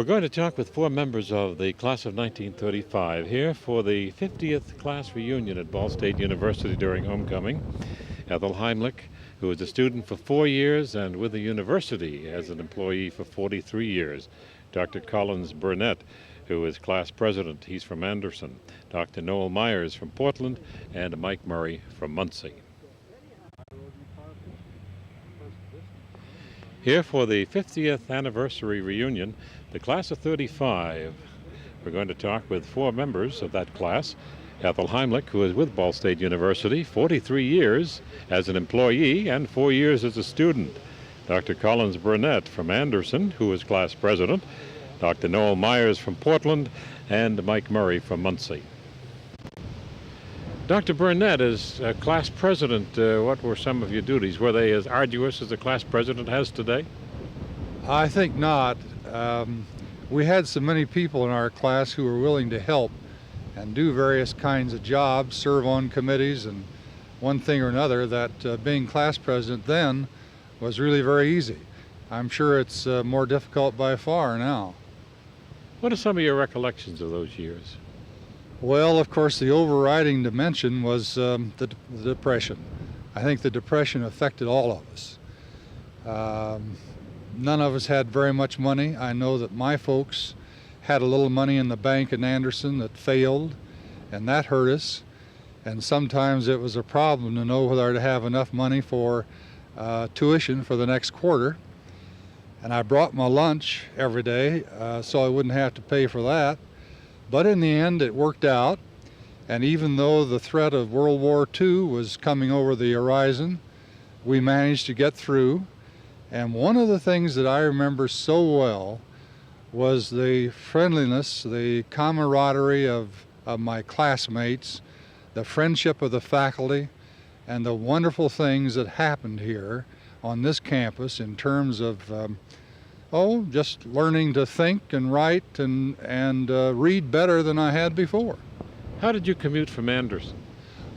We're going to talk with four members of the class of 1935 here for the 50th class reunion at Ball State University during homecoming. Ethel Heimlich, who was a student for 4 years and with the university as an employee for 43 years. Dr. Collins Burnett, who is class president, he's from Anderson. Dr. Noel Myers from Portland, and Mike Murray from Muncie. Here for the 50th anniversary reunion, the class of 35. We're going to talk with four members of that class. Ethel Heimlich, who is with Ball State University, 43 years as an employee and 4 years as a student. Dr. Collins Burnett from Anderson, who is class president. Dr. Noel Myers from Portland, and Mike Murray from Muncie. Dr. Burnett, as class president, what were some of your duties? Were they as arduous as the class president has today? I think not. We had so many people in our class who were willing to help and do various kinds of jobs, serve on committees and one thing or another, that being class president then was really very easy. I'm sure it's more difficult by far now. What are some of your recollections of those years? Well, of course, the overriding dimension was the Depression. I think the Depression affected all of us. None of us had very much money. I know that my folks had a little money in the bank in Anderson that failed, and that hurt us. And sometimes it was a problem to know whether to have enough money for tuition for the next quarter. And I brought my lunch every day so I wouldn't have to pay for that. But in the end, it worked out. And even though the threat of World War II was coming over the horizon, we managed to get through. And one of the things that I remember so well was the friendliness, the camaraderie of my classmates, the friendship of the faculty, and the wonderful things that happened here on this campus in terms of just learning to think and write and read better than I had before. How did you commute from Anderson?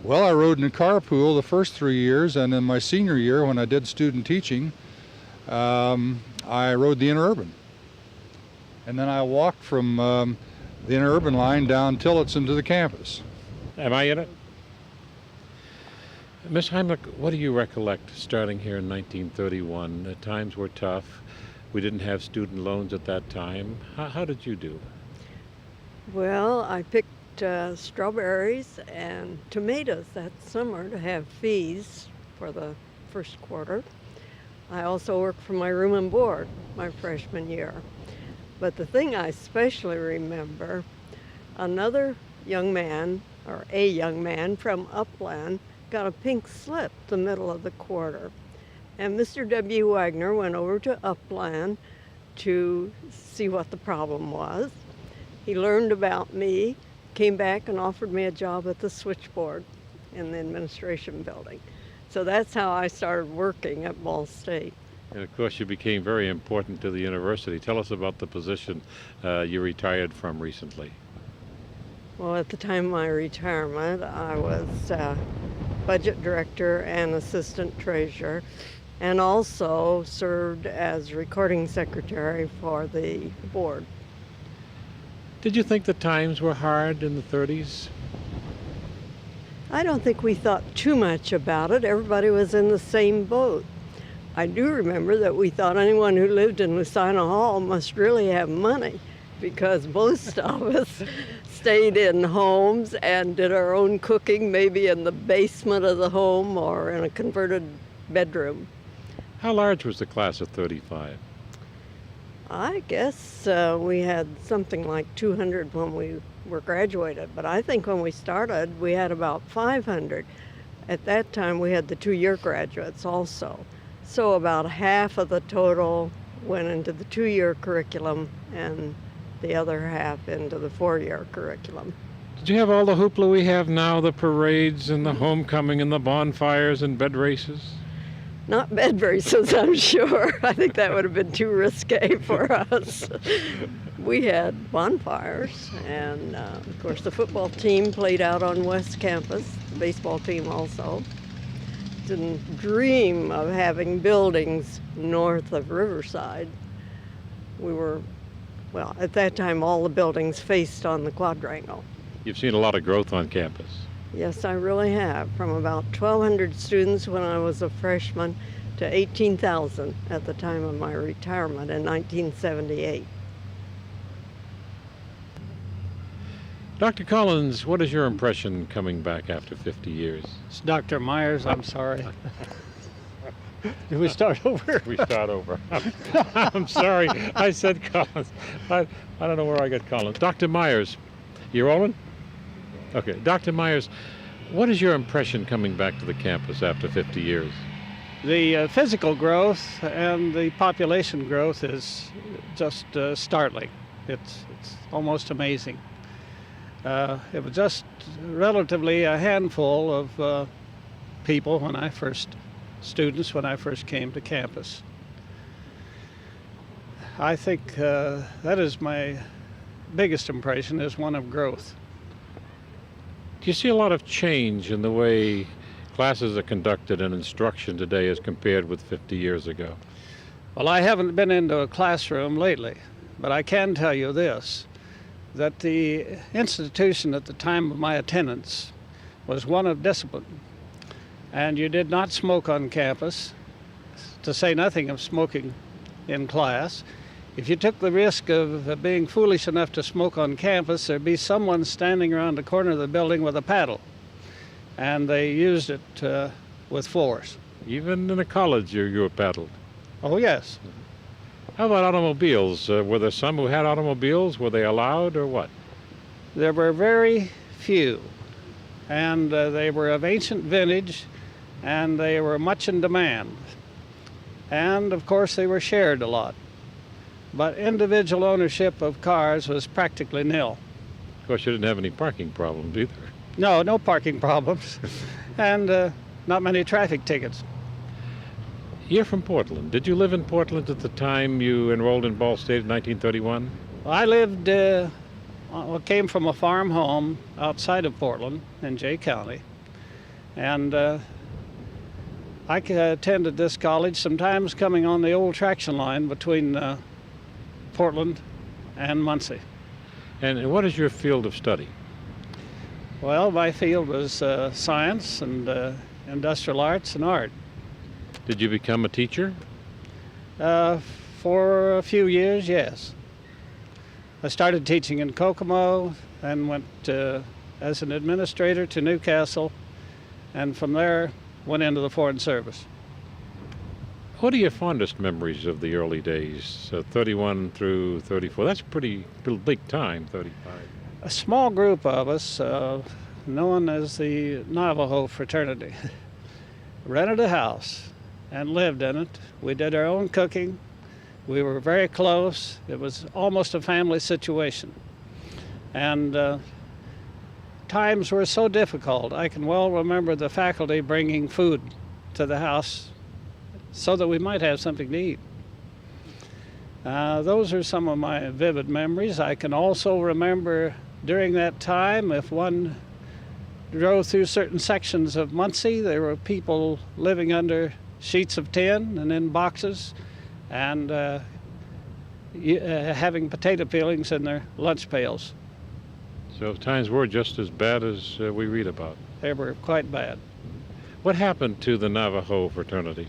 Well, I rode in a carpool the first 3 years, and in my senior year when I did student teaching, I rode the interurban. And then I walked from the interurban line down Tillotson to the campus. Am I in it? Ms. Heimlich, what do you recollect starting here in 1931? Times were tough. We didn't have student loans at that time. How did you do? Well, I picked strawberries and tomatoes that summer to have fees for the first quarter. I also worked for my room and board my freshman year. But the thing I especially remember, another young man, or a young man from Upland, got a pink slip the middle of the quarter. And Mr. W. Wagner went over to Upland to see what the problem was. He learned about me, came back and offered me a job at the switchboard in the administration building. So that's how I started working at Ball State. And of course you became very important to the university. Tell us about the position you retired from recently. Well, at the time of my retirement, I was budget director and assistant treasurer, and also served as recording secretary for the board. Did you think the times were hard in the 30s? I don't think we thought too much about it. Everybody was in the same boat. I do remember that we thought anyone who lived in Lucina Hall must really have money, because most of us stayed in homes and did our own cooking, maybe in the basement of the home or in a converted bedroom. How large was the class of 35? I guess we had something like 200 when we were graduated, but I think when we started we had about 500. At that time we had the 2-year graduates also. So about half of the total went into the 2-year curriculum and the other half into the 4-year curriculum. Did you have all the hoopla we have now, the parades and the homecoming and the bonfires and bed races? Not bed races, I'm sure. I think that would have been too risque for us. We had bonfires, and of course the football team played out on West Campus, the baseball team also. Didn't dream of having buildings north of Riverside. We were Well, at that time, all the buildings faced on the quadrangle. You've seen a lot of growth on campus. Yes, I really have. From about 1,200 students when I was a freshman to 18,000 at the time of my retirement in 1978. Dr. Collins, what is your impression coming back after 50 years? It's Dr. Myers, I'm sorry. Do we start over? We start over. I'm sorry, I said Collins. I don't know where I got Collins. Dr. Myers, you rolling? Okay, Dr. Myers, what is your impression coming back to the campus after 50 years? The physical growth and the population growth is just startling. It's almost amazing. It was just relatively a handful of people students when I first came to campus. I think that is my biggest impression, is one of growth. Do you see a lot of change in the way classes are conducted and instruction today as compared with 50 years ago? Well, I haven't been into a classroom lately, but I can tell you this, that the institution at the time of my attendance was one of discipline. And you did not smoke on campus, to say nothing of smoking in class. If you took the risk of being foolish enough to smoke on campus, there'd be someone standing around the corner of the building with a paddle. And they used it with force. Even in a college, you were paddled. Oh, yes. How about automobiles? Were there some who had automobiles? Were they allowed or what? There were very few. And they were of ancient vintage, and they were much in demand. And, of course, they were shared a lot. But individual ownership of cars was practically nil. Of course, you didn't have any parking problems either. No parking problems, and not many traffic tickets. You're from Portland. Did you live in Portland at the time you enrolled in Ball State in 1931? I came from a farm home outside of Portland in Jay County, and I attended this college, sometimes coming on the old traction line between Portland and Muncie. And what is your field of study? Well, my field was science and industrial arts and art. Did you become a teacher? For a few years, yes. I started teaching in Kokomo, and went as an administrator to Newcastle, and from there went into the Foreign Service. What are your fondest memories of the early days, 31 through 34? That's a pretty big time, 35. A small group of us, known as the Navajo fraternity, rented a house and lived in it. We did our own cooking. We were very close. It was almost a family situation. And times were so difficult. I can well remember the faculty bringing food to the house so that we might have something to eat. Those are some of my vivid memories. I can also remember during that time, if one drove through certain sections of Muncie, there were people living under sheets of tin and in boxes, and having potato peelings in their lunch pails. So times were just as bad as we read about. They were quite bad. What happened to the Navajo fraternity?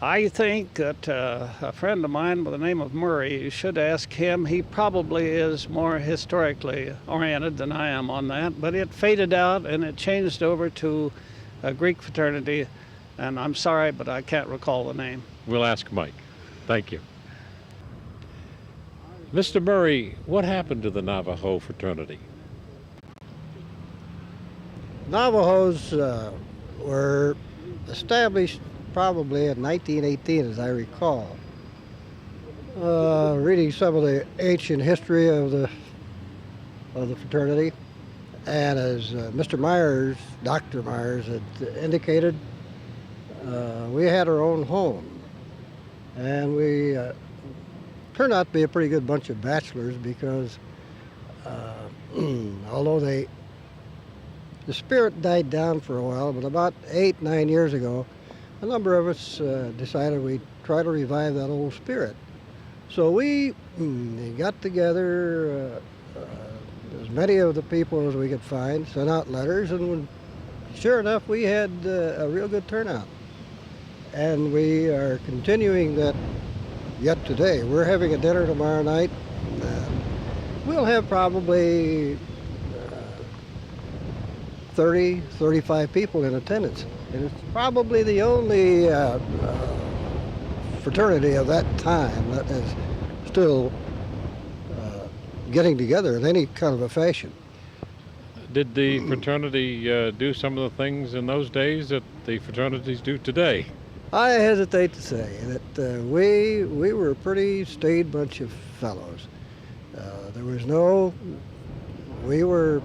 I think that a friend of mine by the name of Murray, you should ask him. He probably is more historically oriented than I am on that, but it faded out and it changed over to a Greek fraternity, and I'm sorry, but I can't recall the name. We'll ask Mike. Thank you. Mr. Murray, what happened to the Navajo fraternity? Navajos were established probably in 1918, as I recall. Reading some of the ancient history of the fraternity, and as Mr. Myers, Dr. Myers had indicated, we had our own home, and we turned out to be a pretty good bunch of bachelors because although the spirit died down for a while, but about 8-9 years ago, a number of us decided we'd try to revive that old spirit. So we they got together as many of the people as we could find, sent out letters, and sure enough, we had a real good turnout. And we are continuing that yet today. We're having a dinner tomorrow night. We'll have probably 30, 35 people in attendance. And it's probably the only fraternity of that time that is still getting together in any kind of a fashion. Did the fraternity do some of the things in those days that the fraternities do today? I hesitate to say that we were a pretty staid bunch of fellows. There was no, we were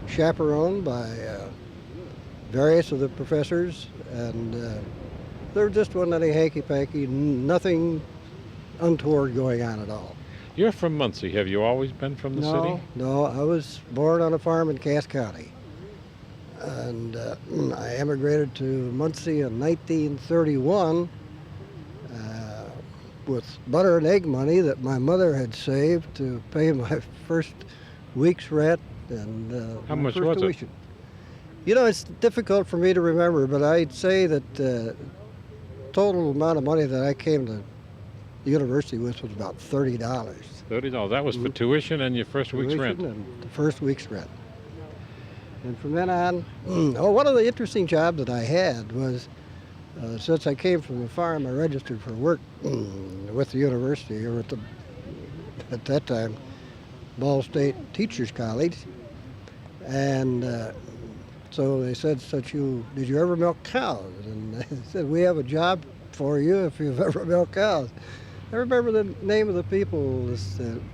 chaperoned by various of the professors, and there just wasn't any hanky-panky, nothing untoward going on at all. You're from Muncie. Have you always been from the city? No, I was born on a farm in Cass County. And I emigrated to Muncie in 1931 with butter and egg money that my mother had saved to pay my first week's rent and How my much first was tuition. it? You know, it's difficult for me to remember, but I'd say that the total amount of money that I came to the university with was about $30. $30. That was for tuition and your first week's Tuition rent. and the first week's rent. And from then on, one of the interesting jobs that I had was, since I came from the farm, I registered for work with the university, or at that time, Ball State Teachers College. And so they said, did you ever milk cows? And they said, we have a job for you if you've ever milked cows. I remember the name of the people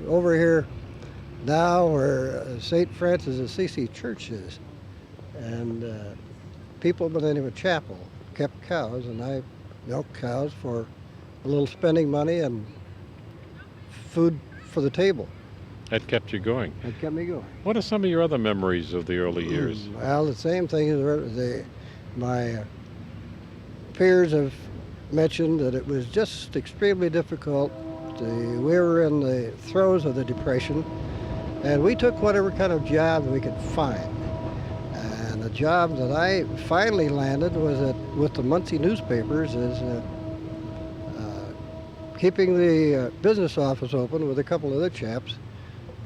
over here now where St. Francis Assisi Church is. And people by the name of Chapel kept cows, and I milked cows for a little spending money and food for the table. That kept you going. That kept me going. What are some of your other memories of the early years? Well, the same thing as my peers have mentioned, that it was just extremely difficult. We were in the throes of the Depression, and we took whatever kind of job we could find. And the job that I finally landed was with the Muncie newspapers as keeping the business office open with a couple other chaps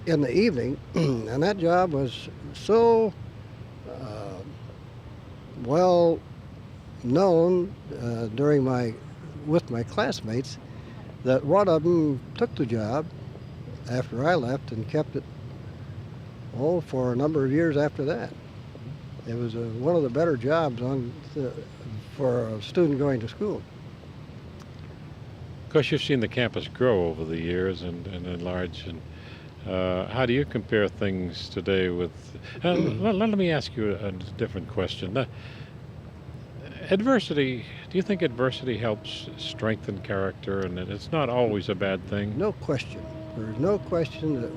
in the evening. And that job was so well known with my classmates that one of them took the job after I left and kept it for a number of years after that. It was one of the better jobs for a student going to school. Of course, you've seen the campus grow over the years and enlarge. And how do you compare things today with? Let me ask you a different question. Adversity. Do you think adversity helps strengthen character, and it's not always a bad thing? No question. There's no question that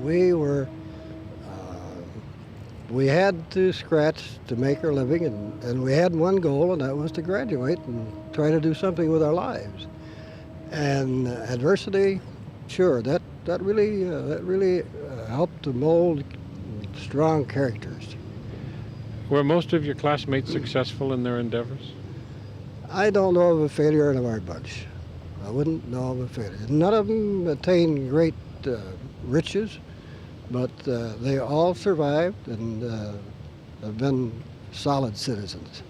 we had to scratch to make our living, and we had one goal, and that was to graduate and try to do something with our lives. And adversity, sure, that really helped to mold strong characters. Were most of your classmates successful in their endeavors? I don't know of a failure in our bunch. I wouldn't know of a failure. None of them attained great riches, but they all survived and have been solid citizens.